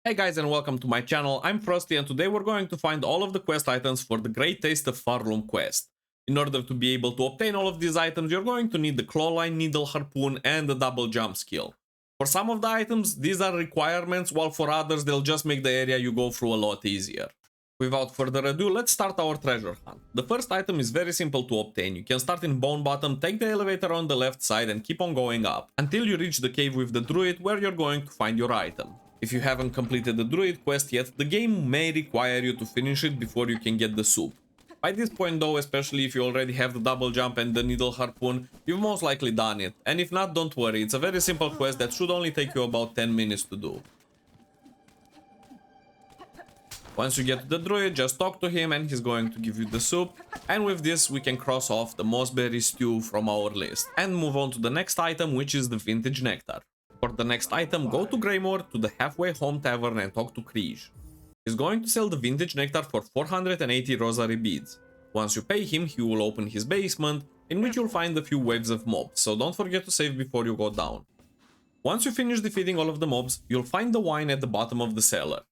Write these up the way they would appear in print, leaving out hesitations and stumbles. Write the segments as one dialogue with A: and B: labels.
A: Hey guys and welcome to my channel, I'm Frosty and today we're going to find all of the quest items for the Great Taste of Pharloom quest. In order to be able to obtain all of these items, you're going to need the clawline, needle, harpoon and the double jump skill. For some of the items, these are requirements, while for others they'll just make the area you go through a lot easier. Without further ado, let's start our treasure hunt. The first item is very simple to obtain. You can start in Bone Bottom, take the elevator on the left side and keep on going up, until you reach the cave with the druid where you're going to find your item. If you haven't completed the druid quest yet, the game may require you to finish it before you can get the soup. By this point though, especially if you already have the double jump and the needle harpoon, you've most likely done it, and if not, don't worry, it's a very simple quest that should only take you about 10 minutes to do. Once you get to the druid, just talk to him and he's going to give you the soup, and with this we can cross off the Mossberry Stew from our list, and move on to the next item, which is the vintage nectar. For the next item, go to Greymore to the halfway home tavern and talk to Kriege. He's going to sell the vintage nectar for 480 rosary beads. Once you pay him, he will open his basement, in which you'll find a few waves of mobs, so don't forget to save before you go down. Once you finish defeating all of the mobs, you'll find the wine at the bottom of the cellar.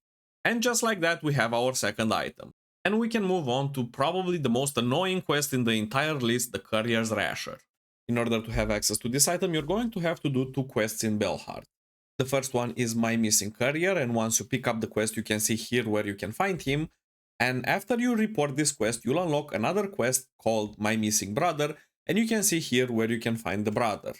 A: And just like that, we have our second item. And we can move on to probably the most annoying quest in the entire list, the Courriers Rasher. In order to have access to this item, you're going to have to do two quests in Belhart. The first one is My Missing Courier, and once you pick up the quest you can see here where you can find him. And after you report this quest, you'll unlock another quest called My Missing Brother, and you can see here where you can find the brother.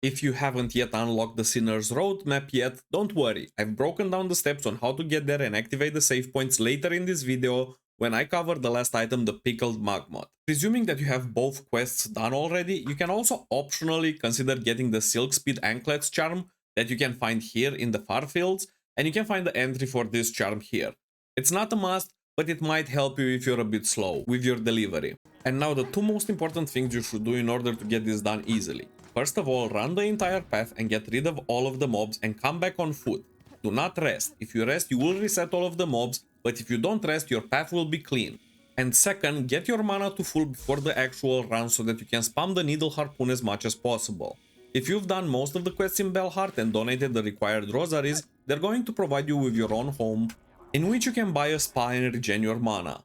A: If you haven't yet unlocked the Sinner's Road map yet, don't worry, I've broken down the steps on how to get there and activate the save points later in this video, when I cover the last item, the Pickled Muckmaggot. Presuming that you have both quests done already, you can also optionally consider getting the Silk Speed Anklets charm that you can find here in the far fields, and you can find the entry for this charm here. It's not a must, but it might help you if you're a bit slow with your delivery. And now the two most important things you should do in order to get this done easily. First of all, run the entire path and get rid of all of the mobs and come back on foot. Do not rest. If you rest, you will reset all of the mobs, but if you don't rest, your path will be clean. And second, get your mana to full before the actual run so that you can spam the needle harpoon as much as possible. If you've done most of the quests in Belhart and donated the required rosaries, they're going to provide you with your own home, in which you can buy a spa and regen your mana.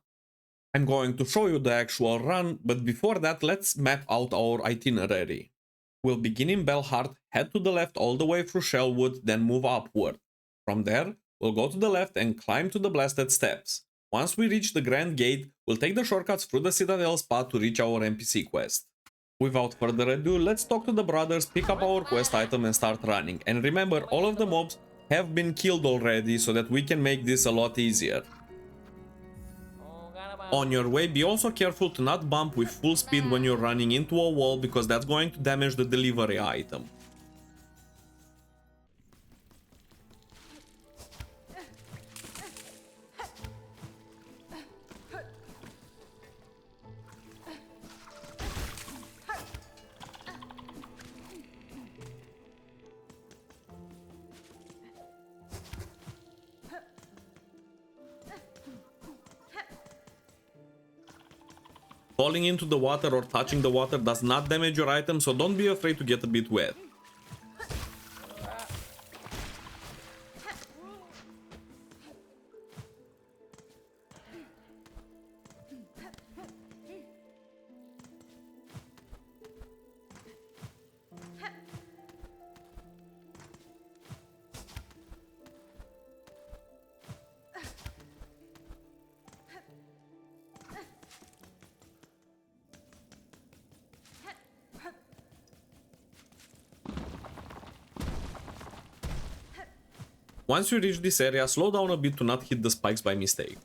A: I'm going to show you the actual run, but before that, let's map out our itinerary. We'll begin in Belhart, head to the left all the way through Shellwood, then move upward. From there, we'll go to the left and climb to the Blasted Steps. Once we reach the Grand Gate, we'll take the shortcuts through the Citadel Spa to reach our NPC quest. Without further ado, let's talk to the brothers, pick up our quest item and start running. And remember, all of the mobs have been killed already so that we can make this a lot easier. On your way, be also careful to not bump with full speed when you're running into a wall, because that's going to damage the delivery item. Falling into the water or touching the water does not damage your item, so don't be afraid to get a bit wet. Once you reach this area, slow down a bit to not hit the spikes by mistake.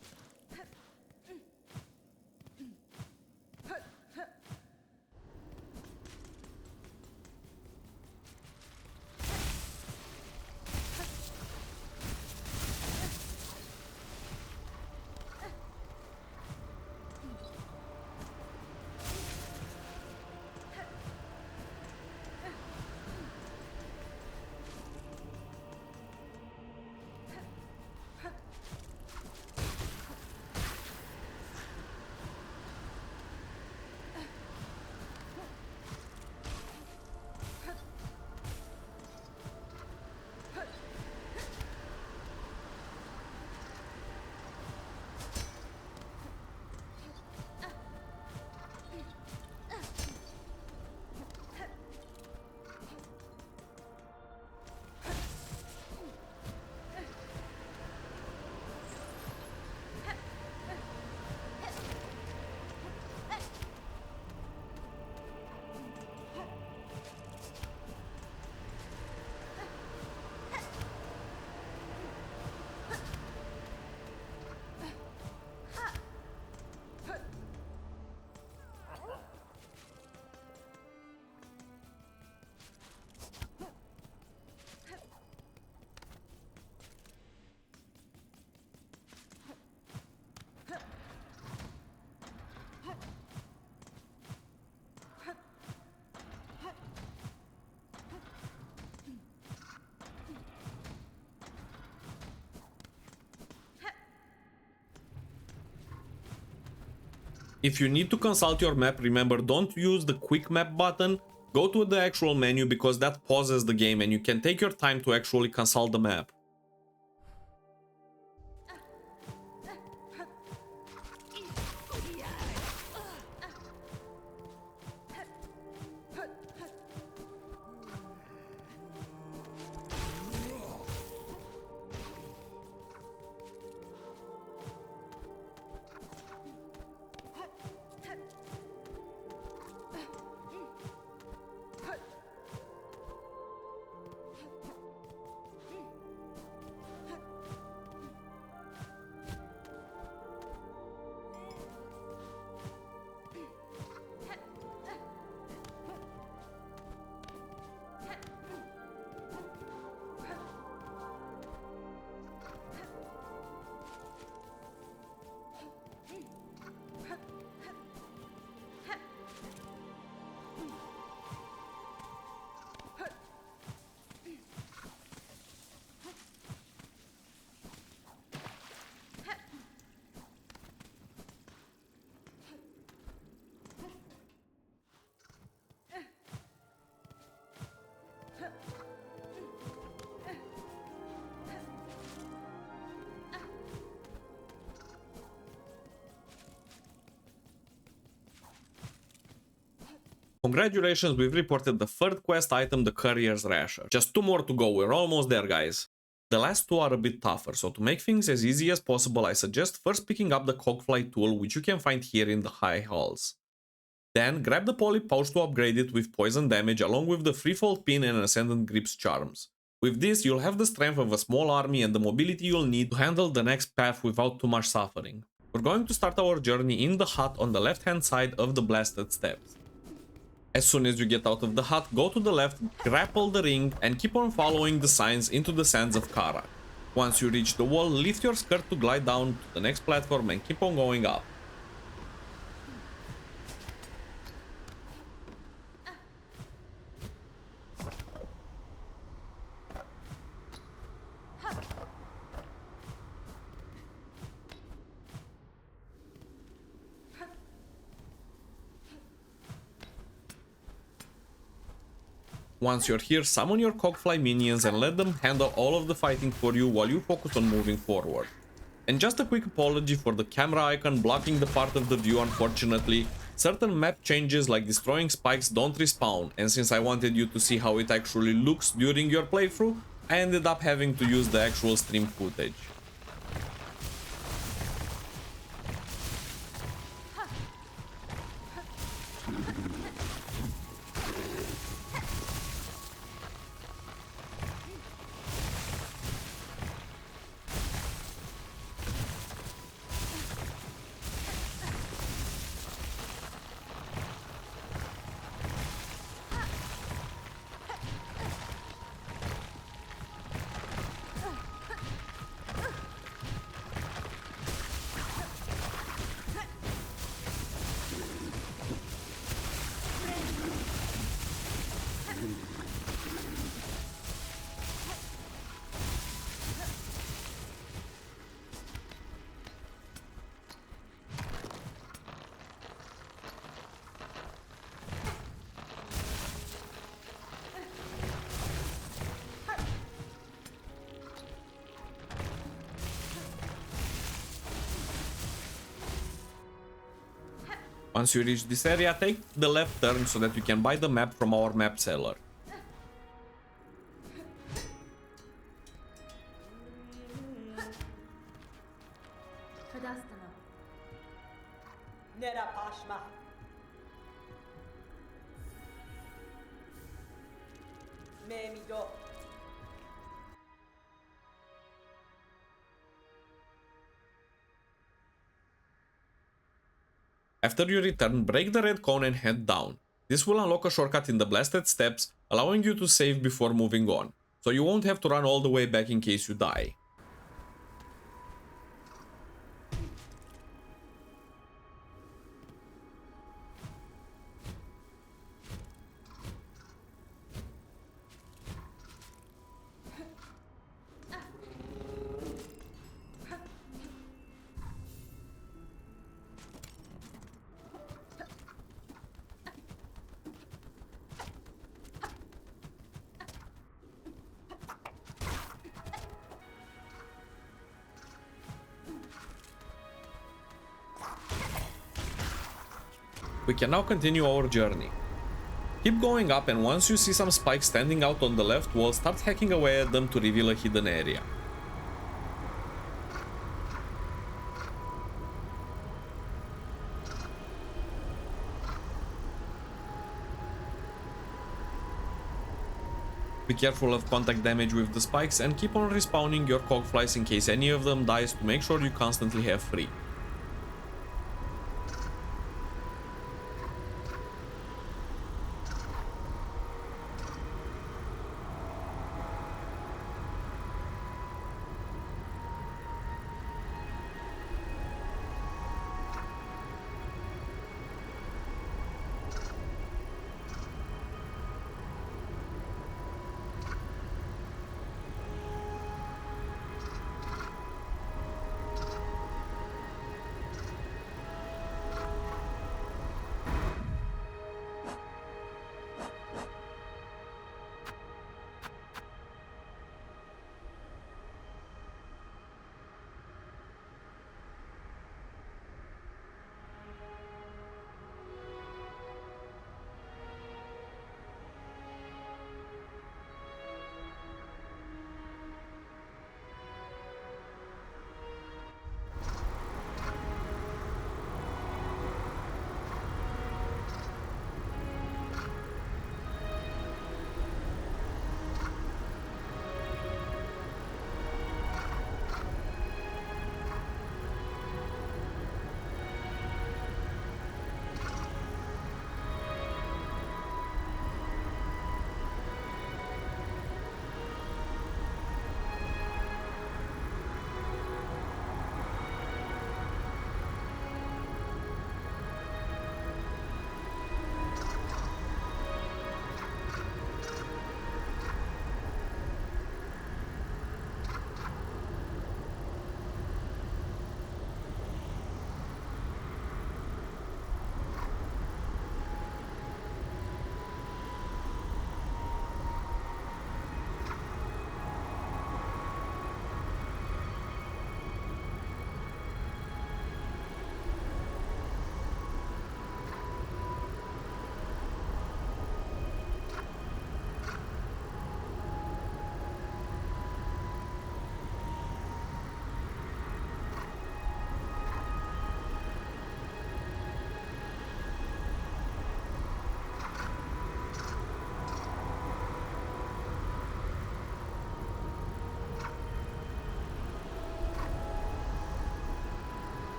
A: If you need to consult your map, remember, don't use the quick map button. Go to the actual menu because that pauses the game and you can take your time to actually consult the map. Congratulations, we've reported the third quest item, the Courriers Rasher. Just 2 more to go, we're almost there, guys. The last 2 are a bit tougher, so to make things as easy as possible, I suggest first picking up the Cogfly tool, which you can find here in the high halls. Then grab the poly pouch to upgrade it with poison damage along with the threefold pin and ascendant grips charms. With this, you'll have the strength of a small army and the mobility you'll need to handle the next path without too much suffering. We're going to start our journey in the hut on the left hand side of the blasted steps. As soon as you get out of the hut, go to the left, grapple the ring, and keep on following the signs into the sands of Kara. Once you reach the wall, lift your skirt to glide down to the next platform and keep on going up. Once you're here, summon your Cogfly minions and let them handle all of the fighting for you while you focus on moving forward. And just a quick apology for the camera icon blocking the part of the view. Unfortunately, certain map changes like destroying spikes don't respawn, and since I wanted you to see how it actually looks during your playthrough, I ended up having to use the actual stream footage. Once you reach this area, take the left turn so that you can buy the map from our map seller. After you return, break the red cone and head down. This will unlock a shortcut in the blasted steps, allowing you to save before moving on, so you won't have to run all the way back in case you die. We can now continue our journey. Keep going up, and once you see some spikes standing out on the left wall, start hacking away at them to reveal a hidden area. Be careful of contact damage with the spikes and keep on respawning your cogflies in case any of them dies to make sure you constantly have free.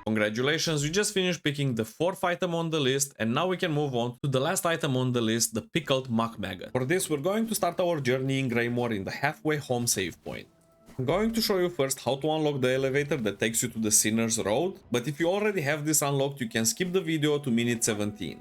A: Congratulations, we just finished picking the 4th item on the list, and now we can move on to the last item on the list, the Pickled Muckmaggot. For this, we're going to start our journey in Greymore in the halfway home save point. I'm going to show you first how to unlock the elevator that takes you to the Sinner's Road, but if you already have this unlocked, you can skip the video to minute 17.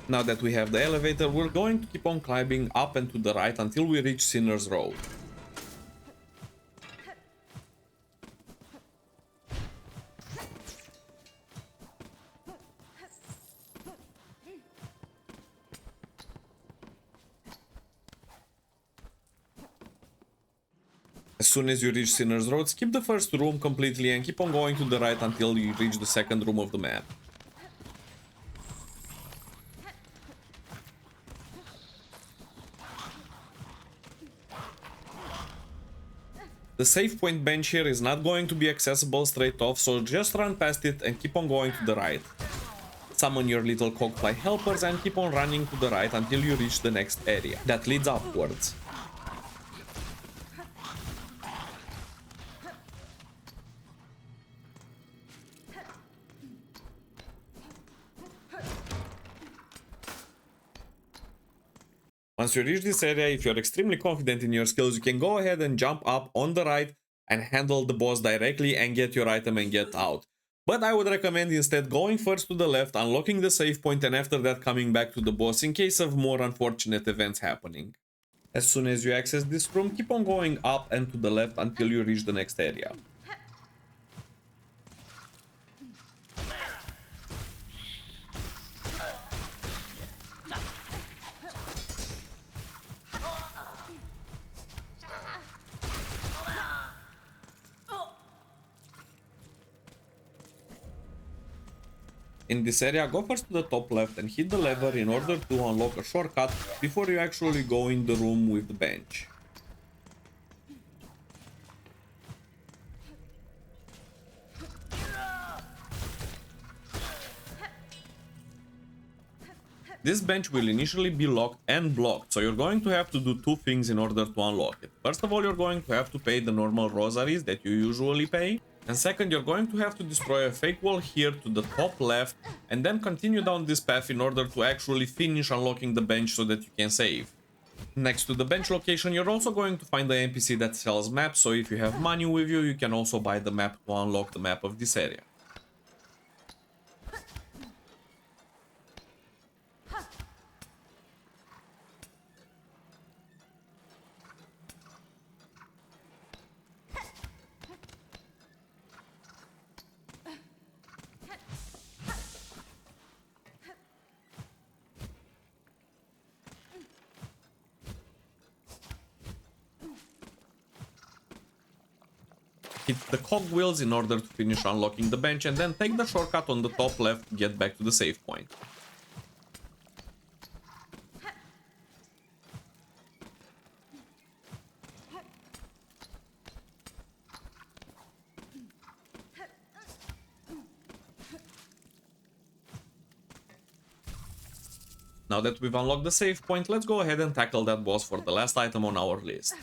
A: Now that we have the elevator, we're going to keep on climbing up and to the right until we reach Sinner's Road. As soon as you reach Sinner's Road, skip the first room completely and keep on going to the right until you reach the second room of the map. The save point bench here is not going to be accessible straight off, so just run past it and keep on going to the right. Summon your little cogfly helpers and keep on running to the right until you reach the next area that leads upwards. Once you reach this area, if you're extremely confident in your skills, you can go ahead and jump up on the right and handle the boss directly and get your item and get out. But I would recommend instead going first to the left, unlocking the save point, and after that coming back to the boss in case of more unfortunate events happening. As soon as you access this room, keep on going up and to the left until you reach the next area. In this area, go first to the top left and hit the lever in order to unlock a shortcut before you actually go in the room with the bench. This bench will initially be locked and blocked, so you're going to have to do two things in order to unlock it. First of all, you're going to have to pay the normal rosaries that you usually pay. And second, you're going to have to destroy a fake wall here to the top left and then continue down this path in order to actually finish unlocking the bench so that you can save. Next to the bench location, you're also going to find the NPC that sells maps, so if you have money with you, you can also buy the map to unlock the map of this area. Hit the cogwheels in order to finish unlocking the bench and then take the shortcut on the top left to get back to the save point. Now that we've unlocked the save point, let's go ahead and tackle that boss for the last item on our list.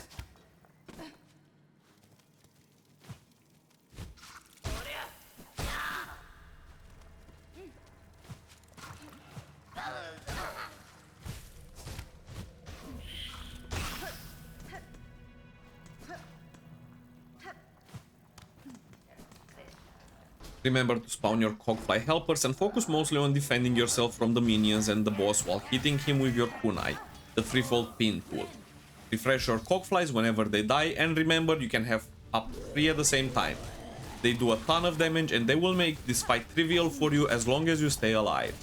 A: Remember to spawn your cogfly helpers and focus mostly on defending yourself from the minions and the boss while hitting him with your kunai, the threefold pin tool. Refresh your cogflies whenever they die, and remember you can have up to 3 at the same time. They do a ton of damage and they will make this fight trivial for you as long as you stay alive.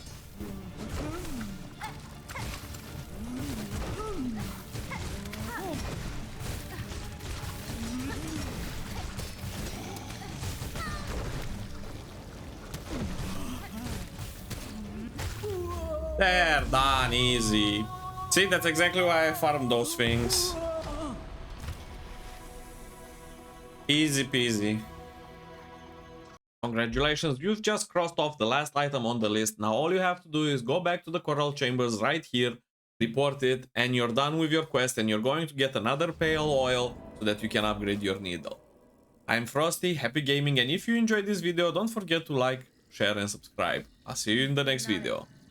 A: There, done, easy. See, that's exactly why I farmed those things. Easy peasy. Congratulations, you've just crossed off the last item on the list. Now all you have to do is go back to the coral chambers right here, report it, and you're done with your quest, and you're going to get another pale oil so that you can upgrade your needle. I'm Frosty, happy gaming, and if you enjoyed this video, don't forget to like, share and subscribe. I'll see you in the next video.